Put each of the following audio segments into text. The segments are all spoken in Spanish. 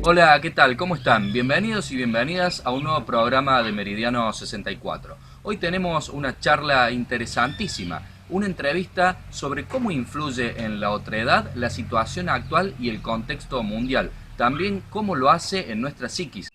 Hola, ¿qué tal? ¿Cómo están? Bienvenidos y bienvenidas a un nuevo programa de Meridiano 64. Hoy tenemos una charla interesantísima, una entrevista sobre cómo influye en la otredad la situación actual y el contexto mundial, también cómo lo hace en nuestra psiquis.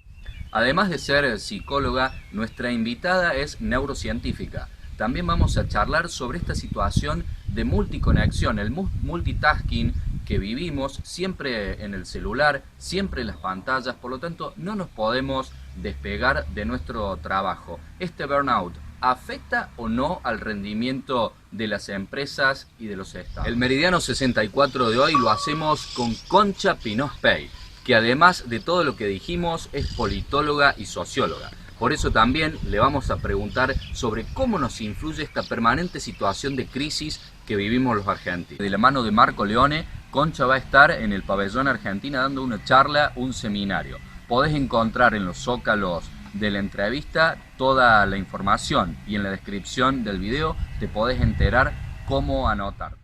Además de ser psicóloga, nuestra invitada es neurocientífica. También vamos a charlar sobre esta situación de multiconexión, el multitasking que vivimos siempre en el celular, siempre en las pantallas, por lo tanto no nos podemos despegar de nuestro trabajo. Este burnout afecta o no al rendimiento de las empresas y de los estados. El Meridiano 64 de hoy lo hacemos con Concha Pinós-Pey, que además de todo lo que dijimos es politóloga y socióloga. Por eso también le vamos a preguntar sobre cómo nos influye esta permanente situación de crisis que vivimos los argentinos. De la mano de Marco Leone, Concha va a estar en el pabellón Argentina dando una charla, un seminario. Podés encontrar en los zócalos de la entrevista toda la información y en la descripción del video te podés enterar cómo anotarte.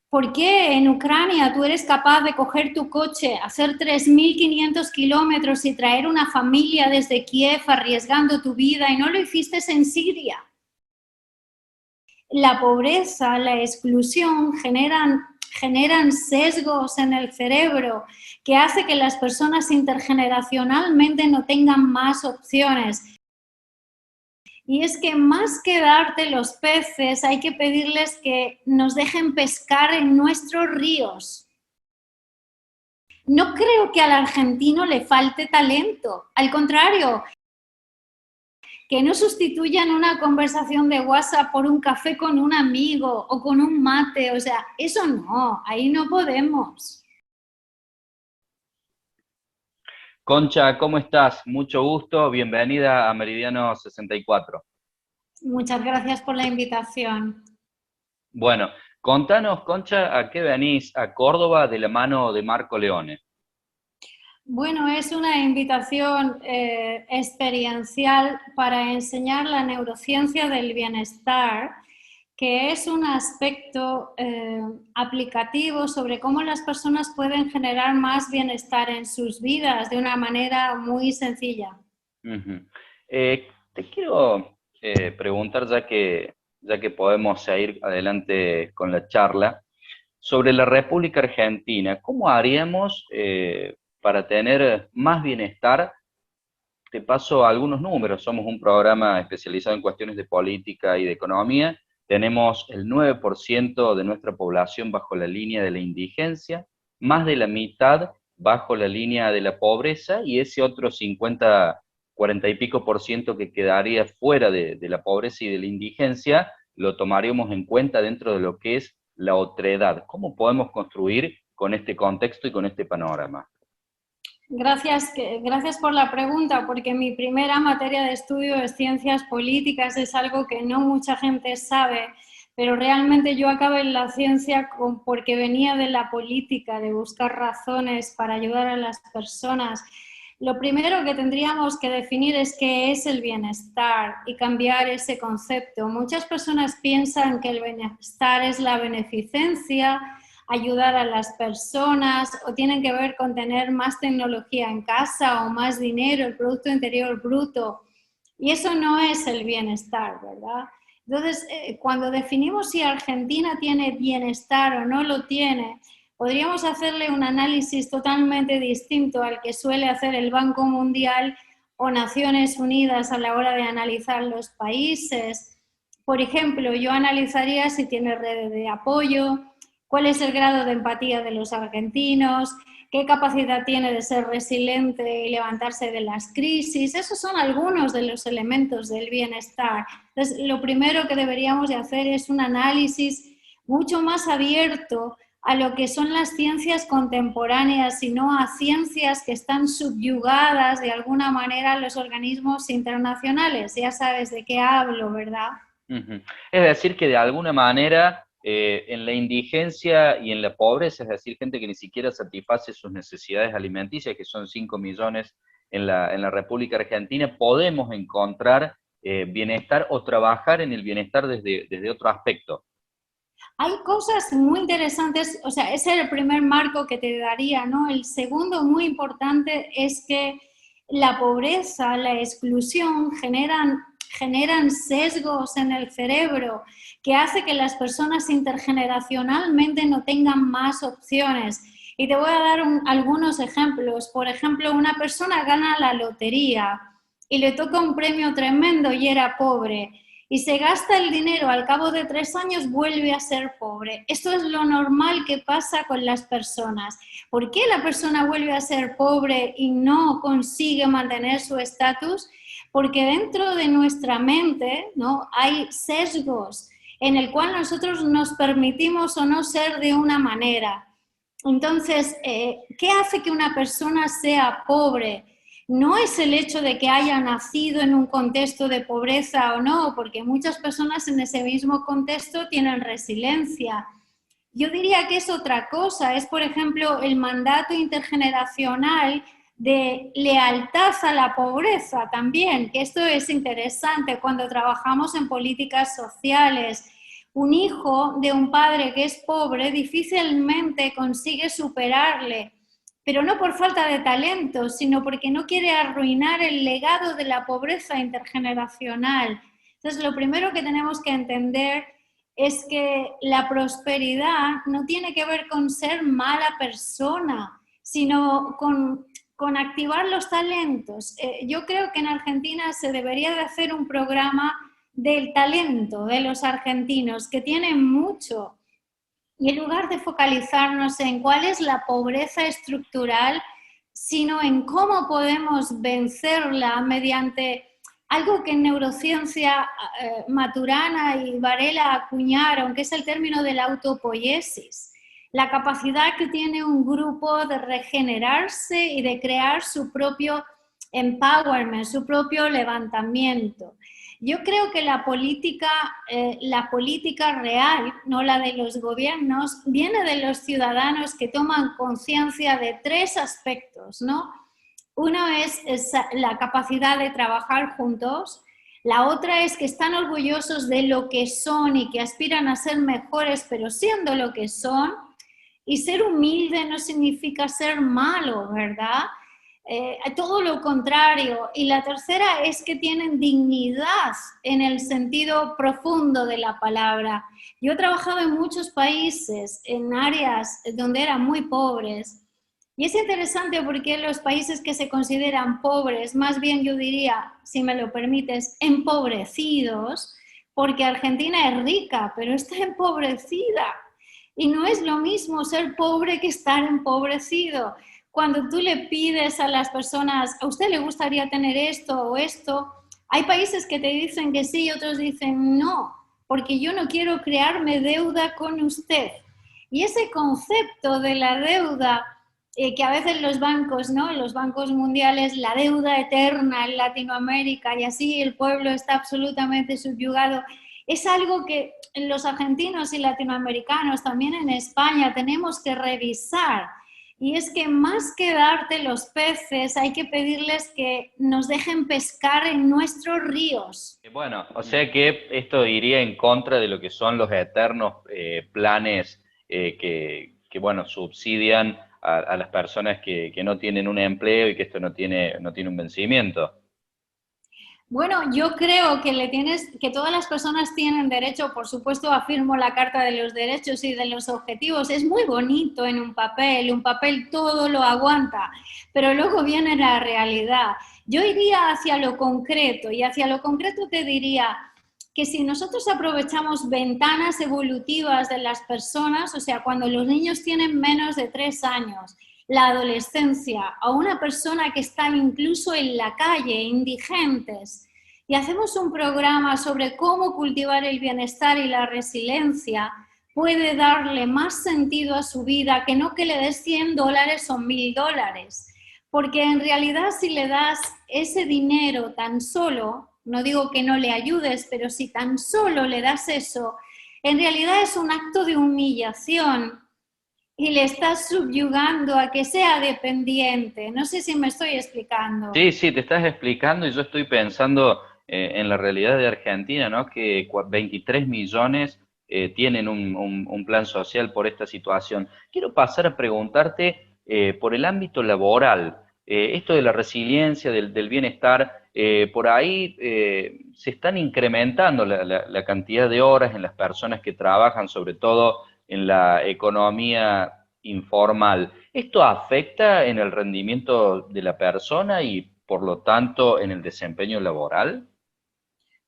¿Por qué en Ucrania tú eres capaz de coger tu coche, hacer 3.500 kilómetros y traer una familia desde Kiev arriesgando tu vida y no lo hiciste en Siria? La pobreza, la exclusión generan sesgos en el cerebro que hace que las personas intergeneracionalmente no tengan más opciones. Y es que más que darte los peces, hay que pedirles que nos dejen pescar en nuestros ríos. No creo que al argentino le falte talento, al contrario, que no sustituyan una conversación de WhatsApp por un café con un amigo o con un mate, o sea, eso no, ahí no podemos. Concha, ¿cómo estás? Mucho gusto, bienvenida a Meridiano 64. Muchas gracias por la invitación. Bueno, contanos, Concha, ¿a qué venís a Córdoba de la mano de Marco Leone? Bueno, es una invitación experiencial para enseñar la neurociencia del bienestar, que es un aspecto aplicativo sobre cómo las personas pueden generar más bienestar en sus vidas de una manera muy sencilla. Ujú. Te quiero preguntar, ya que podemos ir adelante con la charla, sobre la República Argentina. ¿Cómo haríamos para tener más bienestar? Te paso algunos números. Somos un programa especializado en cuestiones de política y de economía. Tenemos el 9% de nuestra población bajo la línea de la indigencia, más de la mitad bajo la línea de la pobreza, y ese otro 50, 40 y pico por ciento que quedaría fuera de la pobreza y de la indigencia, lo tomaríamos en cuenta dentro de lo que es la otredad. ¿Cómo podemos construir con este contexto y con este panorama? Gracias por la pregunta, porque mi primera materia de estudio es ciencias políticas, es algo que no mucha gente sabe, pero realmente yo acabé en la ciencia porque venía de la política, de buscar razones para ayudar a las personas. Lo primero que tendríamos que definir es qué es el bienestar y cambiar ese concepto. Muchas personas piensan que el bienestar es la beneficencia, ayudar a las personas o tienen que ver con tener más tecnología en casa o más dinero, el Producto Interior Bruto. Y eso no es el bienestar, ¿verdad? Entonces, cuando definimos si Argentina tiene bienestar o no lo tiene, podríamos hacerle un análisis totalmente distinto al que suele hacer el Banco Mundial o Naciones Unidas a la hora de analizar los países. Por ejemplo, yo analizaría si tiene redes de apoyo, cuál es el grado de empatía de los argentinos, qué capacidad tiene de ser resiliente y levantarse de las crisis. Esos son algunos de los elementos del bienestar. Entonces, lo primero que deberíamos de hacer es un análisis mucho más abierto a lo que son las ciencias contemporáneas, sino a ciencias que están subyugadas de alguna manera a los organismos internacionales. Ya sabes de qué hablo, ¿verdad? Ujú. Es decir, que de alguna manera en la indigencia y en la pobreza, es decir, gente que ni siquiera satisface sus necesidades alimenticias, que son 5 millones en la República Argentina, podemos encontrar bienestar o trabajar en el bienestar desde otro aspecto. Hay cosas muy interesantes, o sea, ese es el primer marco que te daría, ¿no? El segundo muy importante es que la pobreza, la exclusión generan sesgos en el cerebro que hace que las personas intergeneracionalmente no tengan más opciones. Y te voy a dar algunos ejemplos. Por ejemplo, una persona gana la lotería y le toca un premio tremendo y era pobre y se gasta el dinero, al cabo de 3 años vuelve a ser pobre. Esto es lo normal que pasa con las personas. ¿Por qué la persona vuelve a ser pobre y no consigue mantener su estatus? Porque dentro de nuestra mente, ¿no?, hay sesgos en el cual nosotros nos permitimos o no ser de una manera. Entonces, ¿qué hace que una persona sea pobre? No es el hecho de que haya nacido en un contexto de pobreza o no, porque muchas personas en ese mismo contexto tienen resiliencia. Yo diría que es otra cosa, es por ejemplo el mandato intergeneracional de lealtad a la pobreza también, que esto es interesante cuando trabajamos en políticas sociales. Un hijo de un padre que es pobre difícilmente consigue superarle, pero no por falta de talento, sino porque no quiere arruinar el legado de la pobreza intergeneracional. Entonces, lo primero que tenemos que entender es que la prosperidad no tiene que ver con ser mala persona, sino con activar los talentos. Yo creo que en Argentina se debería de hacer un programa del talento de los argentinos, que tienen mucho, y en lugar de focalizarnos en cuál es la pobreza estructural, sino en cómo podemos vencerla mediante algo que en neurociencia Maturana y Varela acuñaron, que es el término de la autopoiesis, la capacidad que tiene un grupo de regenerarse y de crear su propio empowerment, su propio levantamiento. Yo creo que la política real, no la de los gobiernos, viene de los ciudadanos que toman conciencia de 3 aspectos, ¿no? Uno es la capacidad de trabajar juntos, la otra es que están orgullosos de lo que son y que aspiran a ser mejores, pero siendo lo que son, y ser humilde no significa ser malo, ¿verdad? Todo lo contrario. Y la tercera es que tienen dignidad en el sentido profundo de la palabra. Yo he trabajado en muchos países, en áreas donde eran muy pobres, y es interesante porque los países que se consideran pobres, más bien yo diría, si me lo permites, empobrecidos, porque Argentina es rica, pero está empobrecida. Y no es lo mismo ser pobre que estar empobrecido. Cuando tú le pides a las personas, ¿a usted le gustaría tener esto o esto? Hay países que te dicen que sí y otros dicen no, porque yo no quiero crearme deuda con usted. Y ese concepto de la deuda, que a veces los bancos, ¿no?, los bancos mundiales, la deuda eterna en Latinoamérica y así el pueblo está absolutamente subyugado, es algo que los argentinos y latinoamericanos, también en España, tenemos que revisar. Y es que más que darte los peces, hay que pedirles que nos dejen pescar en nuestros ríos. Bueno, o sea que esto iría en contra de lo que son los eternos planes bueno, subsidian a las personas que no tienen un empleo y que esto no tiene un vencimiento. Bueno, yo creo que todas las personas tienen derecho, por supuesto, afirmo la Carta de los Derechos y de los Objetivos. Es muy bonito en un papel todo lo aguanta, pero luego viene la realidad. Yo iría hacia lo concreto y hacia lo concreto te diría que si nosotros aprovechamos ventanas evolutivas de las personas, o sea, cuando los niños tienen menos de 3 años, la adolescencia, a una persona que está incluso en la calle, indigentes, y hacemos un programa sobre cómo cultivar el bienestar y la resiliencia, puede darle más sentido a su vida que no que le des $100 o $1000, porque en realidad si le das ese dinero tan solo, no digo que no le ayudes, pero si tan solo le das eso, en realidad es un acto de humillación y le estás subyugando a que sea dependiente. No sé si me estoy explicando. Sí, sí, te estás explicando y yo estoy pensando en la realidad de Argentina, ¿no? Que 23 millones tienen un plan social por esta situación. Quiero pasar a preguntarte por el ámbito laboral. Esto de la resiliencia, del bienestar, por ahí se están incrementando la cantidad de horas en las personas que trabajan, sobre todo en la economía informal. ¿Esto afecta en el rendimiento de la persona y por lo tanto en el desempeño laboral?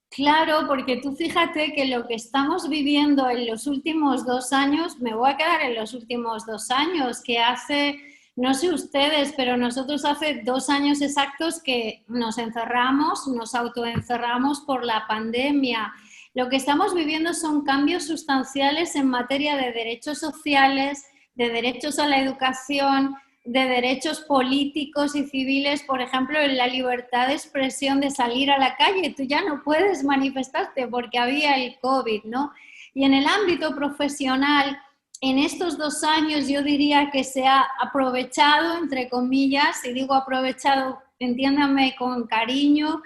Claro, porque tú fíjate que lo que estamos viviendo en los últimos 2 años, me voy a quedar en los últimos 2 años, que hace, no sé ustedes, pero nosotros hace 2 años exactos que nos encerramos, nos autoencerramos por la pandemia. Lo que estamos viviendo son cambios sustanciales en materia de derechos sociales, de derechos a la educación, de derechos políticos y civiles, por ejemplo, en la libertad de expresión de salir a la calle. Tú ya no puedes manifestarte porque había el COVID, ¿no? Y en el ámbito profesional, en estos 2 años yo diría que se ha aprovechado, entre comillas, y digo aprovechado, entiéndanme con cariño,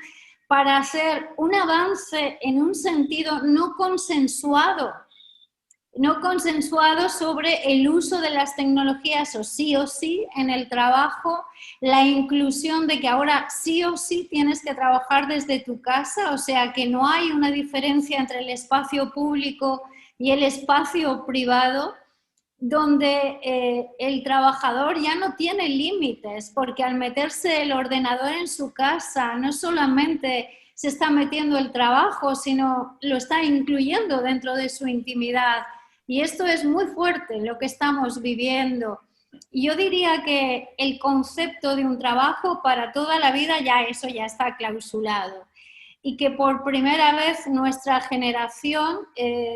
para hacer un avance en un sentido no consensuado sobre el uso de las tecnologías o sí en el trabajo, la inclusión de que ahora sí o sí tienes que trabajar desde tu casa, o sea que no hay una diferencia entre el espacio público y el espacio privado, donde el trabajador ya no tiene límites, porque al meterse el ordenador en su casa, no solamente se está metiendo el trabajo, sino lo está incluyendo dentro de su intimidad. Y esto es muy fuerte, lo que estamos viviendo. Y yo diría que el concepto de un trabajo para toda la vida, ya eso ya está clausulado. Y que por primera vez nuestra generación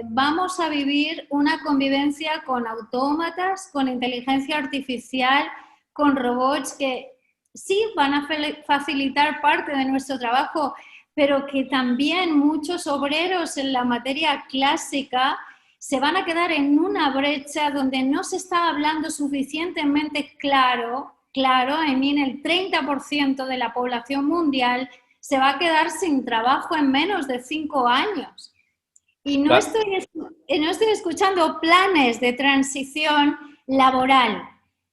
vamos a vivir una convivencia con autómatas, con inteligencia artificial, con robots que sí van a facilitar parte de nuestro trabajo, pero que también muchos obreros en la materia clásica se van a quedar en una brecha donde no se está hablando suficientemente claro, I mean, el 30% de la población mundial se va a quedar sin trabajo en menos de 5 años. Y no estoy escuchando planes de transición laboral,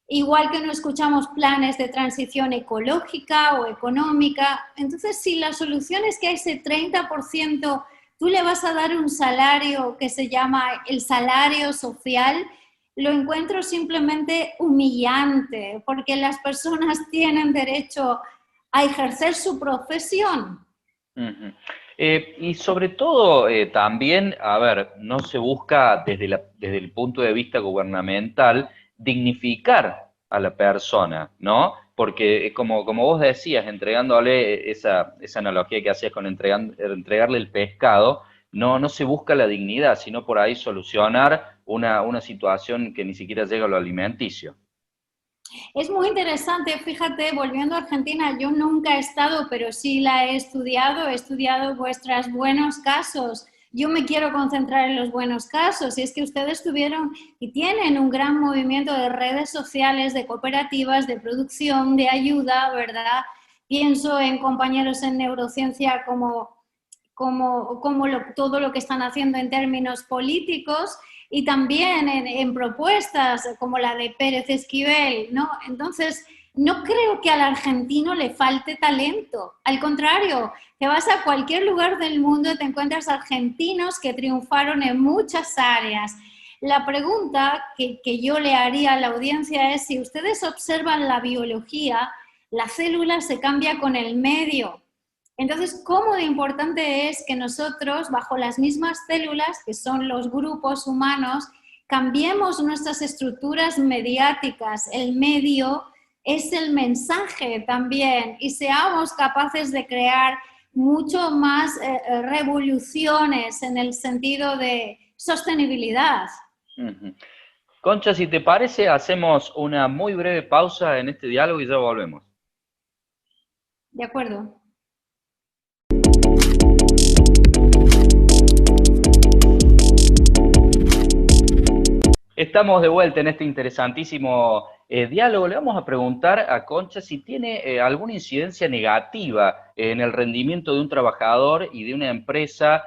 igual que no escuchamos planes de transición ecológica o económica. Entonces, si la solución es que a ese 30% tú le vas a dar un salario que se llama el salario social, lo encuentro simplemente humillante, porque las personas tienen derecho a ejercer su profesión. Ujú. Y sobre todo también, a ver, no se busca desde el punto de vista gubernamental dignificar a la persona, ¿no? Porque como vos decías, entregándole esa analogía que hacías con entregarle el pescado, no se busca la dignidad, sino por ahí solucionar una situación que ni siquiera llega a lo alimenticio. Es muy interesante, fíjate, volviendo a Argentina, yo nunca he estado, pero sí la he estudiado vuestros buenos casos. Yo me quiero concentrar en los buenos casos, y es que ustedes tuvieron y tienen un gran movimiento de redes sociales, de cooperativas, de producción, de ayuda, ¿verdad? Pienso en compañeros en neurociencia todo lo que están haciendo en términos políticos y también en propuestas como la de Pérez Esquivel, ¿no? Entonces, no creo que al argentino le falte talento. Al contrario, te vas a cualquier lugar del mundo y te encuentras argentinos que triunfaron en muchas áreas. La pregunta que yo le haría a la audiencia es, si ustedes observan la biología, la célula se cambia con el medio. Entonces, ¿cómo de importante es que nosotros, bajo las mismas células, que son los grupos humanos, cambiemos nuestras estructuras mediáticas? El medio es el mensaje también, y seamos capaces de crear mucho más revoluciones en el sentido de sostenibilidad. Ujú. Concha, si te parece, hacemos una muy breve pausa en este diálogo y ya volvemos. De acuerdo. Estamos de vuelta en este interesantísimo diálogo. Le vamos a preguntar a Concha si tiene alguna incidencia negativa en el rendimiento de un trabajador y de una empresa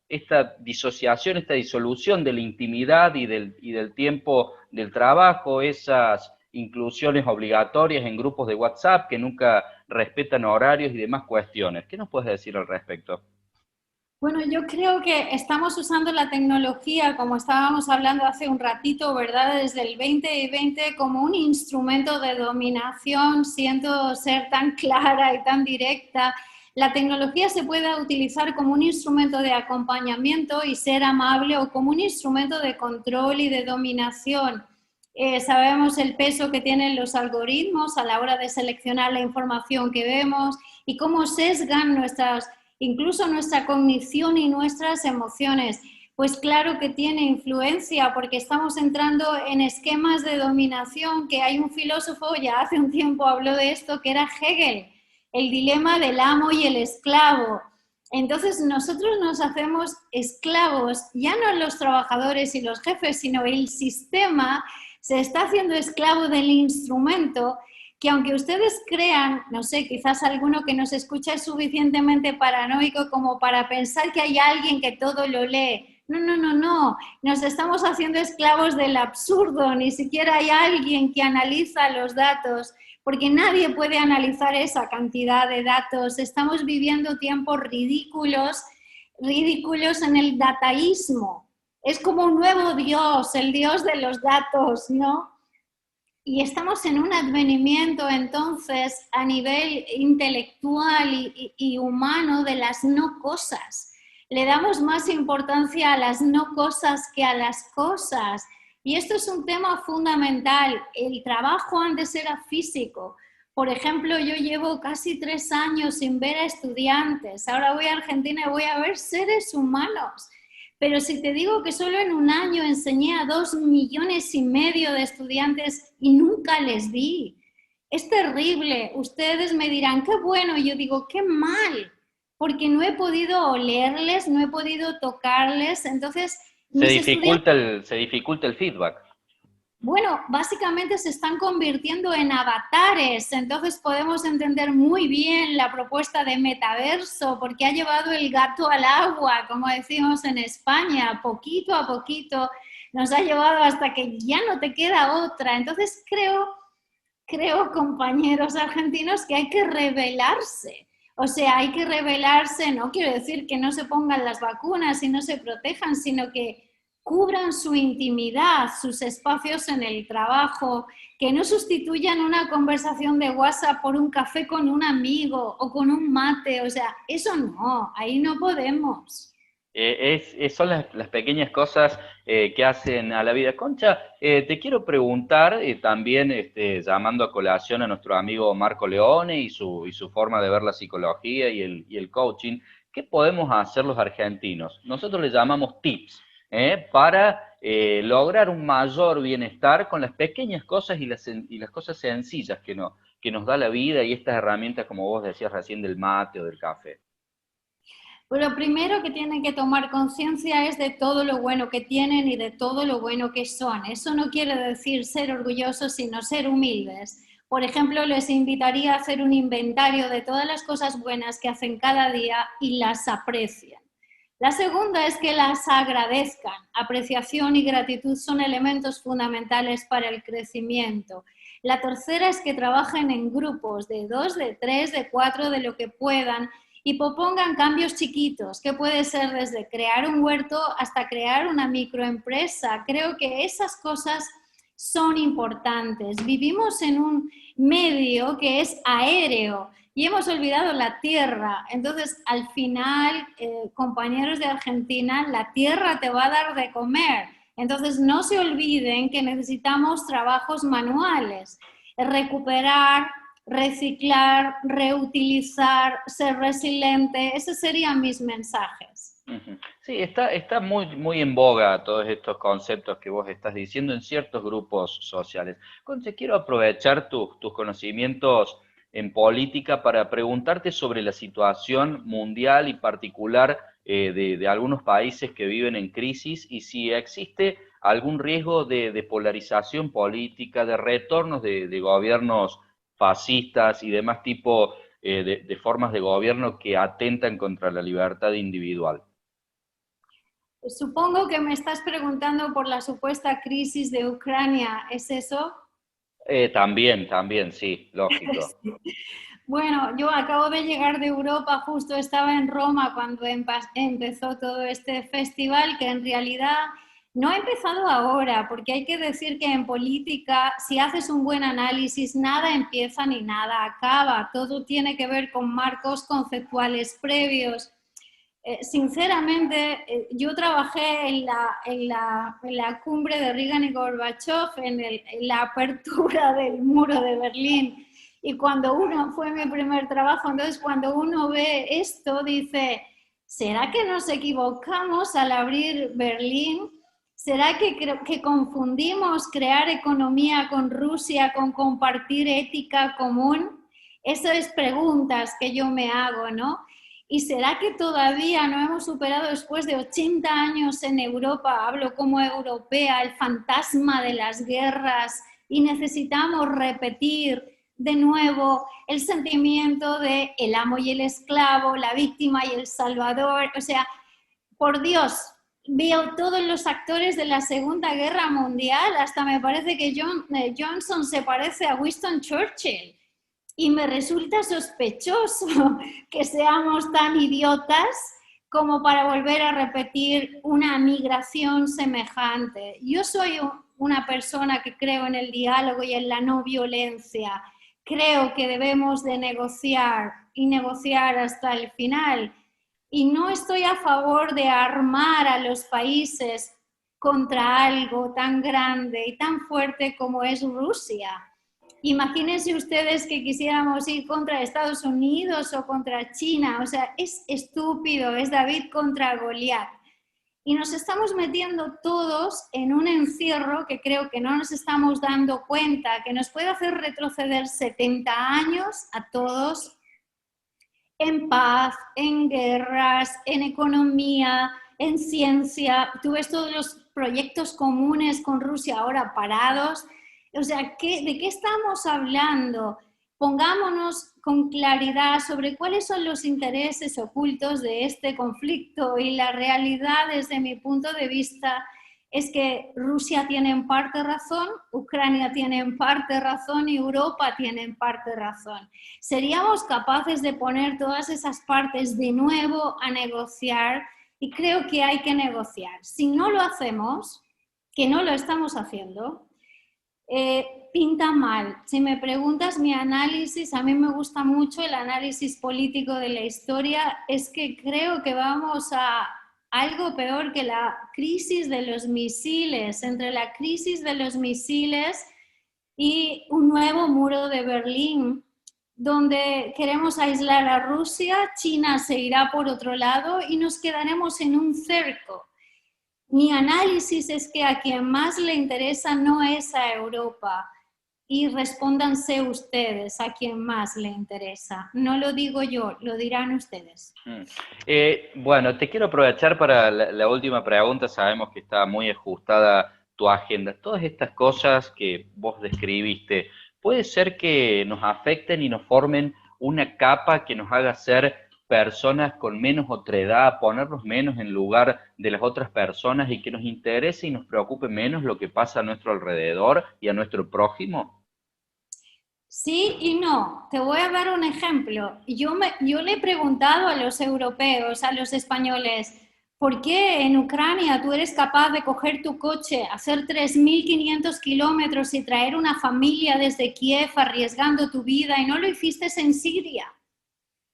esta disociación, esta disolución de la intimidad y del tiempo del trabajo, esas inclusiones obligatorias en grupos de WhatsApp que nunca respetan horarios y demás cuestiones. ¿Qué nos puedes decir al respecto? Bueno, yo creo que estamos usando la tecnología, como estábamos hablando hace un ratito, ¿verdad? Desde el 2020 como un instrumento de dominación, siento ser tan clara y tan directa. La tecnología se puede utilizar como un instrumento de acompañamiento y ser amable, o como un instrumento de control y de dominación. Sabemos el peso que tienen los algoritmos a la hora de seleccionar la información que vemos y cómo sesgan incluso nuestra cognición y nuestras emociones. Pues claro que tiene influencia, porque estamos entrando en esquemas de dominación, que hay un filósofo, ya hace un tiempo habló de esto, que era Hegel, el dilema del amo y el esclavo. Entonces nosotros nos hacemos esclavos, ya no los trabajadores y los jefes, sino el sistema se está haciendo esclavo del instrumento, que aunque ustedes crean, no sé, quizás alguno que nos escucha es suficientemente paranoico como para pensar que hay alguien que todo lo lee. No, no, no, no. Nos estamos haciendo esclavos del absurdo. Ni siquiera hay alguien que analiza los datos, porque nadie puede analizar esa cantidad de datos. Estamos viviendo tiempos ridículos, ridículos en el dataísmo. Es como un nuevo Dios, el Dios de los datos, ¿no? Y estamos en un advenimiento entonces a nivel intelectual y humano de las no cosas. Le damos más importancia a las no cosas que a las cosas. Y esto es un tema fundamental. El trabajo antes era físico. Por ejemplo, yo llevo casi 3 años sin ver a estudiantes. Ahora voy a Argentina y voy a ver seres humanos. Pero si te digo que solo en un año enseñé a 2,5 millones de estudiantes y nunca les vi, es terrible. Ustedes me dirán, qué bueno, y yo digo, qué mal, porque no he podido olerles, no he podido tocarles, entonces mis estudiantes... Se dificulta el feedback. Bueno, básicamente se están convirtiendo en avatares, entonces podemos entender muy bien la propuesta de metaverso, porque ha llevado el gato al agua, como decimos en España, poquito a poquito nos ha llevado hasta que ya no te queda otra. Entonces creo, compañeros argentinos, que hay que rebelarse. O sea, hay que rebelarse, no quiero decir que no se pongan las vacunas y no se protejan, sino que cubran su intimidad, sus espacios en el trabajo, que no sustituyan una conversación de WhatsApp por un café con un amigo o con un mate. O sea, eso no, ahí no podemos. Son las pequeñas cosas que hacen a la vida. Concha, te quiero preguntar, también llamando a colación a nuestro amigo Marco Leone y su forma de ver la psicología y el coaching, ¿qué podemos hacer los argentinos? Nosotros le llamamos tips, para lograr un mayor bienestar con las pequeñas cosas y las cosas sencillas que nos da la vida y estas herramientas, como vos decías recién, del mate o del café. Pues lo primero que tienen que tomar conciencia es de todo lo bueno que tienen y de todo lo bueno que son. Eso no quiere decir ser orgullosos, sino ser humildes. Por ejemplo, les invitaría a hacer un inventario de todas las cosas buenas que hacen cada día y las aprecien. La segunda es que las agradezcan. Apreciación y gratitud son elementos fundamentales para el crecimiento. La tercera es que trabajen en grupos de 2, de 3, de 4, de lo que puedan, y propongan cambios chiquitos, que puede ser desde crear un huerto hasta crear una microempresa. Creo que esas cosas son importantes. Vivimos en un medio que es aéreo y hemos olvidado la tierra. Entonces, al final, compañeros de Argentina, la tierra te va a dar de comer. Entonces, no se olviden que necesitamos trabajos manuales, recuperar, reciclar, reutilizar, ser resiliente. Esos serían mis mensajes. Sí, está muy en boga todos estos conceptos que vos estás diciendo en ciertos grupos sociales. Conche, quiero aprovechar tus conocimientos en política para preguntarte sobre la situación mundial y particular de algunos países que viven en crisis y si existe algún riesgo de polarización política, de retornos de gobiernos fascistas y demás tipo de formas de gobierno que atentan contra la libertad individual. Supongo que me estás preguntando por la supuesta crisis de Ucrania, ¿es eso? También, sí, lógico. Bueno, yo acabo de llegar de Europa, justo estaba en Roma cuando empezó todo este festival, que en realidad no ha empezado ahora, porque hay que decir que en política, si haces un buen análisis, nada empieza ni nada acaba, todo tiene que ver con marcos conceptuales previos. Sinceramente, yo trabajé en la cumbre de Reagan y Gorbachev, en la apertura del muro de Berlín, y cuando uno, fue mi primer trabajo, entonces cuando uno ve esto, dice, ¿será que nos equivocamos al abrir Berlín? ¿Será que confundimos crear economía con Rusia, con compartir ética común? Esas es preguntas que yo me hago, ¿no? ¿Y será que todavía no hemos superado, después de 80 años en Europa, hablo como europea, el fantasma de las guerras y necesitamos repetir de nuevo el sentimiento de el amo y el esclavo, la víctima y el salvador? O sea, por Dios, veo todos los actores de la Segunda Guerra Mundial, hasta me parece que Johnson se parece a Winston Churchill. Y me resulta sospechoso que seamos tan idiotas como para volver a repetir una migración semejante. Yo soy una persona que creo en el diálogo y en la no violencia. Creo que debemos de negociar y negociar hasta el final. Y no estoy a favor de armar a los países contra algo tan grande y tan fuerte como es Rusia. Imagínense ustedes que quisiéramos ir contra Estados Unidos o contra China, o sea, es estúpido, es David contra Goliat. Y nos estamos metiendo todos en un encierro que creo que no nos estamos dando cuenta, que nos puede hacer retroceder 70 años a todos en paz, en guerras, en economía, en ciencia. Tú ves todos los proyectos comunes con Rusia ahora parados. O sea, ¿de qué estamos hablando? Pongámonos con claridad sobre cuáles son los intereses ocultos de este conflicto, y la realidad, desde mi punto de vista, es que Rusia tiene en parte razón, Ucrania tiene en parte razón y Europa tiene en parte razón. ¿Seríamos capaces de poner todas esas partes de nuevo a negociar? Y creo que hay que negociar. Si no lo hacemos, que no lo estamos haciendo, pinta mal. Si me preguntas mi análisis, a mí me gusta mucho el análisis político de la historia, es que creo que vamos a algo peor que la crisis de los misiles, entre la crisis de los misiles y un nuevo muro de Berlín, donde queremos aislar a Rusia, China se irá por otro lado y nos quedaremos en un cerco. Mi análisis es que a quien más le interesa no es a Europa, y respóndanse ustedes a quien más le interesa. No lo digo yo, lo dirán ustedes. Bueno, te quiero aprovechar para la última pregunta. Sabemos que está muy ajustada tu agenda. Todas estas cosas que vos describiste, ¿puede ser que nos afecten y nos formen una capa que nos haga ser personas con menos otredad, ponernos menos en lugar de las otras personas y que nos interese y nos preocupe menos lo que pasa a nuestro alrededor y a nuestro prójimo? Sí y no. Te voy a dar un ejemplo. Yo le he preguntado a los europeos, a los españoles, ¿por qué en Ucrania tú eres capaz de coger tu coche, hacer 3.500 kilómetros y traer una familia desde Kiev arriesgando tu vida, y no lo hiciste en Siria?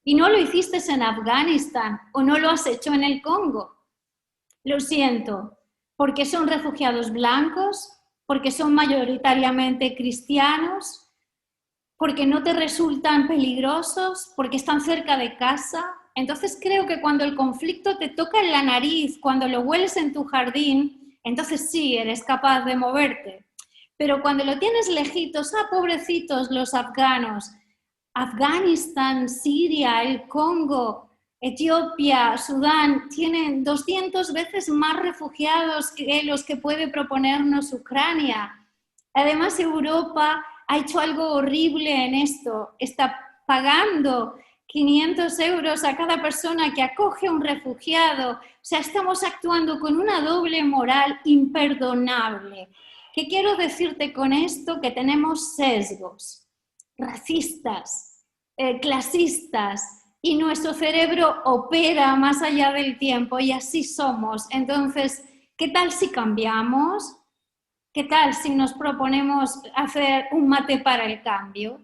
¿Y no lo hiciste en Afganistán? ¿O no lo has hecho en el Congo? Lo siento, porque son refugiados blancos, porque son mayoritariamente cristianos, porque no te resultan peligrosos, porque están cerca de casa. Entonces creo que cuando el conflicto te toca en la nariz, cuando lo hueles en tu jardín, entonces sí, eres capaz de moverte. Pero cuando lo tienes lejitos, pobrecitos los afganos, Afganistán, Siria, el Congo, Etiopía, Sudán, tienen 200 veces más refugiados que los que puede proponernos Ucrania. Además, Europa ha hecho algo horrible en esto, está pagando 500 euros a cada persona que acoge a un refugiado. O sea, estamos actuando con una doble moral imperdonable. ¿Qué quiero decirte con esto? Que tenemos sesgos racistas, clasistas, y nuestro cerebro opera más allá del tiempo y así somos. Entonces, ¿qué tal si cambiamos? ¿Qué tal si nos proponemos hacer un mate para el cambio?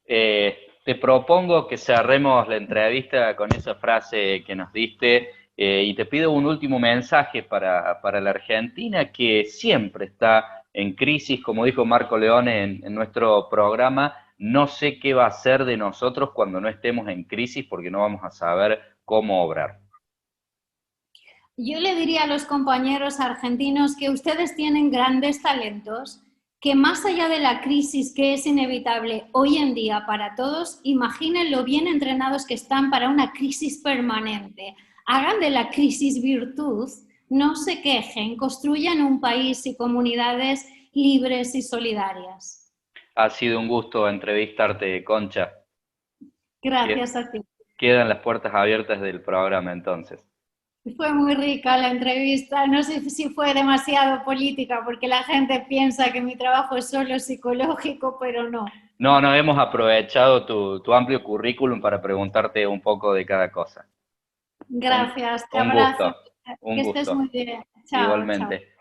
Te propongo que cerremos la entrevista con esa frase que nos diste y te pido un último mensaje para la Argentina que siempre está en crisis, como dijo Marco Leone en nuestro programa, no sé qué va a ser de nosotros cuando no estemos en crisis porque no vamos a saber cómo obrar. Yo le diría a los compañeros argentinos que ustedes tienen grandes talentos, que más allá de la crisis que es inevitable hoy en día para todos, imaginen lo bien entrenados que están para una crisis permanente. Hagan de la crisis virtud, no se quejen, construyan un país y comunidades libres y solidarias. Ha sido un gusto entrevistarte, Concha. Gracias a ti. Quedan las puertas abiertas del programa entonces. Fue muy rica la entrevista, no sé si fue demasiado política porque la gente piensa que mi trabajo es solo psicológico, pero no. No, no, hemos aprovechado tu amplio currículum para preguntarte un poco de cada cosa. Gracias, te Un abrazo. gusto, Que un estés gusto. muy bien. Chao, chao. Igualmente.